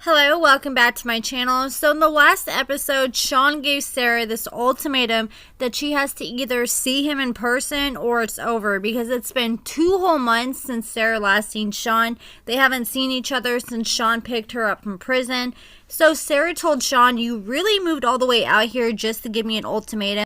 Hello, welcome back to my channel. So in the last episode, Shawn gave Sara this ultimatum that she has to either see him in person or it's over, because it's been 2 whole months since Sara last seen Shawn. They haven't seen each other since Shawn picked her up from prison. So Sara told Shawn, "You really moved all the way out here just to give me an ultimatum."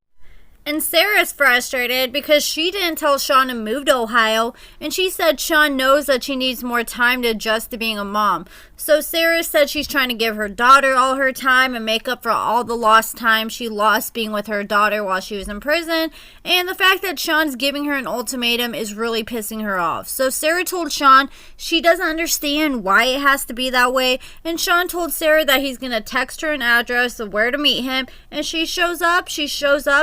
And Sara's frustrated because she didn't tell Shawn to move to Ohio, and she said Shawn knows that she needs more time to adjust to being a mom. So Sara said she's trying to give her daughter all her time and make up for all the lost time she lost being with her daughter while she was in prison, and the fact that Shawn's giving her an ultimatum is really pissing her off. So Sara told Shawn she doesn't understand why it has to be that way, and Shawn told Sara that he's going to text her an address of where to meet him, and she shows up,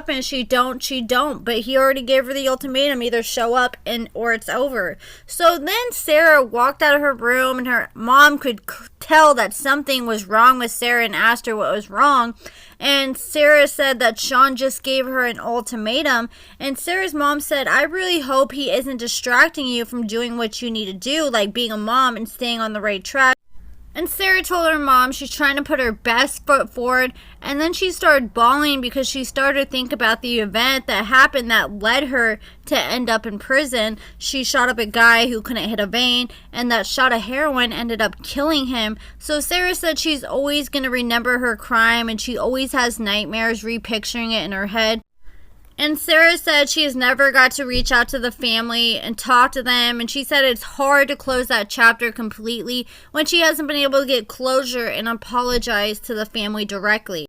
and she don't, but he already gave her the ultimatum, either show up or it's over. So then Sara walked out of her room, and her mom could tell that something was wrong with Sara and asked her what was wrong, and Sara said that Shawn just gave her an ultimatum, and Sara's mom said, "I really hope he isn't distracting you from doing what you need to do, like being a mom and staying on the right track." And Sara told her mom she's trying to put her best foot forward, and then she started bawling because she started to think about the event that happened that led her to end up in prison. She shot up a guy who couldn't hit a vein, and that shot of heroin ended up killing him. So Sara said she's always going to remember her crime, and she always has nightmares repicturing it in her head. And Sara said she has never got to reach out to the family and talk to them, and she said it's hard to close that chapter completely when she hasn't been able to get closure and apologize to the family directly.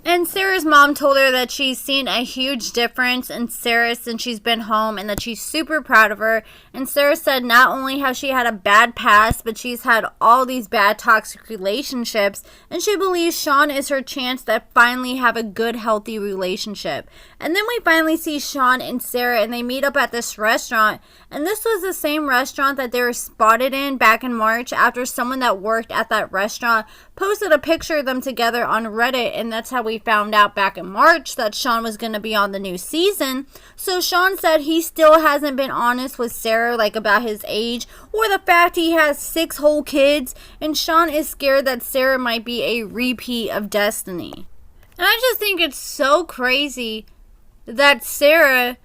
And Sara's mom told her that she's seen a huge difference in Sara since she's been home, and that she's super proud of her. And Sara said not only has she had a bad past, but she's had all these bad toxic relationships, and she believes Shawn is her chance to finally have a good, healthy relationship. And then we finally see Shawn and Sara, and they meet up at this restaurant, and this was the same restaurant that they were spotted in back in March after someone that worked at that restaurant posted a picture of them together on Reddit, and that's how we found out back in March that Shawn was going to be on the new season. So Shawn said he still hasn't been honest with Sara, like about his age or the fact he has 6 whole kids, and Shawn is scared that Sara might be a repeat of Destinie. And I just think it's so crazy that Sara,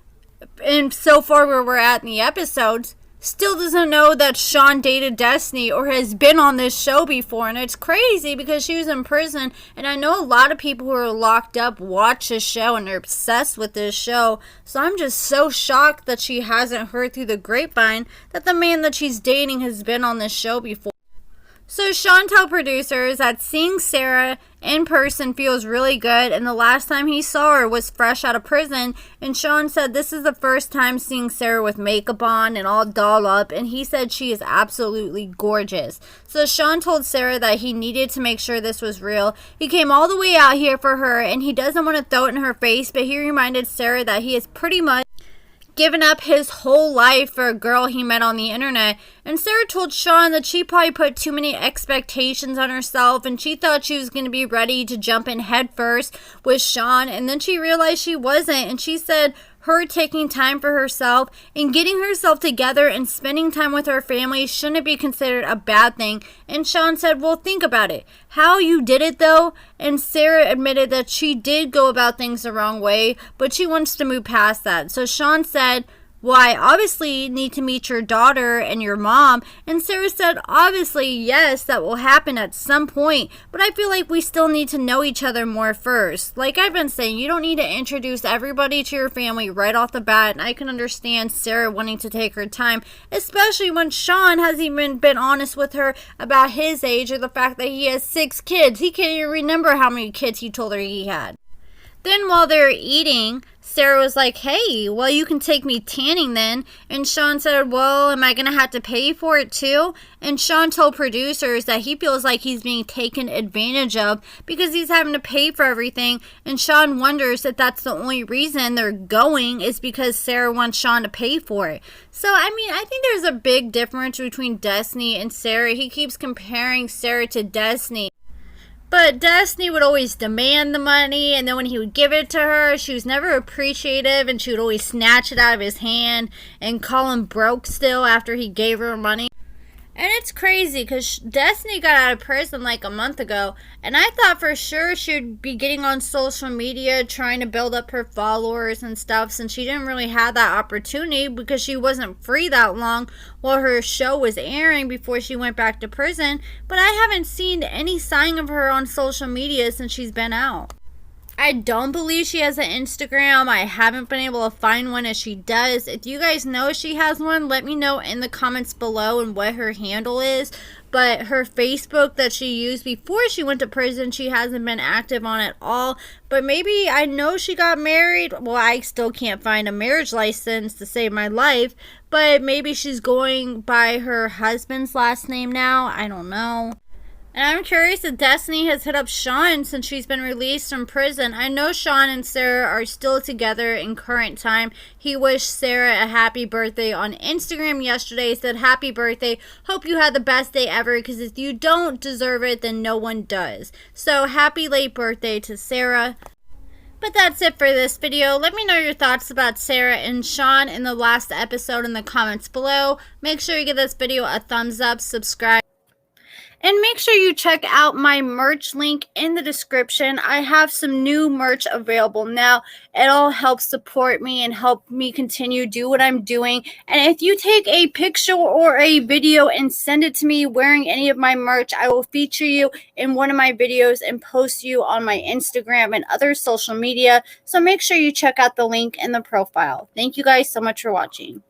and so far where we're at in the episodes, still doesn't know that Shawn dated Destinie or has been on this show before. And it's crazy because she was in prison, and I know a lot of people who are locked up watch this show and are obsessed with this show. So I'm just so shocked that she hasn't heard through the grapevine that the man that she's dating has been on this show before. So Shawn told producers that seeing Sara in person feels really good, and the last time he saw her was fresh out of prison, and Shawn said this is the first time seeing Sara with makeup on and all dolled up, and he said she is absolutely gorgeous. So Shawn told Sara that he needed to make sure this was real. He came all the way out here for her, and he doesn't want to throw it in her face, but he reminded Sara that he is pretty much given up his whole life for a girl he met on the internet. And Sara told Shawn that she probably put too many expectations on herself, and she thought she was going to be ready to jump in head first with Shawn, and then she realized she wasn't. And she said her taking time for herself and getting herself together and spending time with her family shouldn't be considered a bad thing. And Shawn said, "Well, think about it. How you did it though?" And Sara admitted that she did go about things the wrong way, but she wants to move past that. So Shawn said, "Well, I obviously need to meet your daughter and your mom." And Sara said, "Obviously, yes, that will happen at some point, but I feel like we still need to know each other more first. Like I've been saying, you don't need to introduce everybody to your family right off the bat." And I can understand Sara wanting to take her time, especially when Shawn hasn't even been honest with her about his age or the fact that he has 6 kids. He can't even remember how many kids he told her he had. Then while they were eating, Sara was like, "Hey, well, you can take me tanning then." And Shawn said, "Well, am I going to have to pay for it too?" And Shawn told producers that he feels like he's being taken advantage of because he's having to pay for everything. And Shawn wonders if that's the only reason they're going is because Sara wants Shawn to pay for it. So, I mean, I think there's a big difference between Destinie and Sara. He keeps comparing Sara to Destinie. But Destinie would always demand the money, and then when he would give it to her, she was never appreciative, and she would always snatch it out of his hand and call him broke still after he gave her money. And it's crazy because Destiny got out of prison like a month ago, and I thought for sure she'd be getting on social media trying to build up her followers and stuff since she didn't really have that opportunity because she wasn't free that long while her show was airing before she went back to prison. But I haven't seen any sign of her on social media since she's been out. I don't believe she has an Instagram. I haven't been able to find one. If she does, if you guys know she has one, let me know in the comments below and what her handle is. But her Facebook that she used before she went to prison, she hasn't been active on at all. But maybe, I know she got married. Well, I still can't find a marriage license to save my life. But maybe she's going by her husband's last name now. I don't know. And I'm curious if Destiny has hit up Shawn since she's been released from prison. I know Shawn and Sara are still together in current time. He wished Sara a happy birthday on Instagram yesterday. He said, "Happy birthday. Hope you had the best day ever, because if you don't deserve it, then no one does." So happy late birthday to Sara. But that's it for this video. Let me know your thoughts about Sara and Shawn in the last episode in the comments below. Make sure you give this video a thumbs up, subscribe. And make sure you check out my merch link in the description. I have some new merch available now. It'll help support me and help me continue do what I'm doing. And if you take a picture or a video and send it to me wearing any of my merch, I will feature you in one of my videos and post you on my Instagram and other social media. So make sure you check out the link in the profile. Thank you guys so much for watching.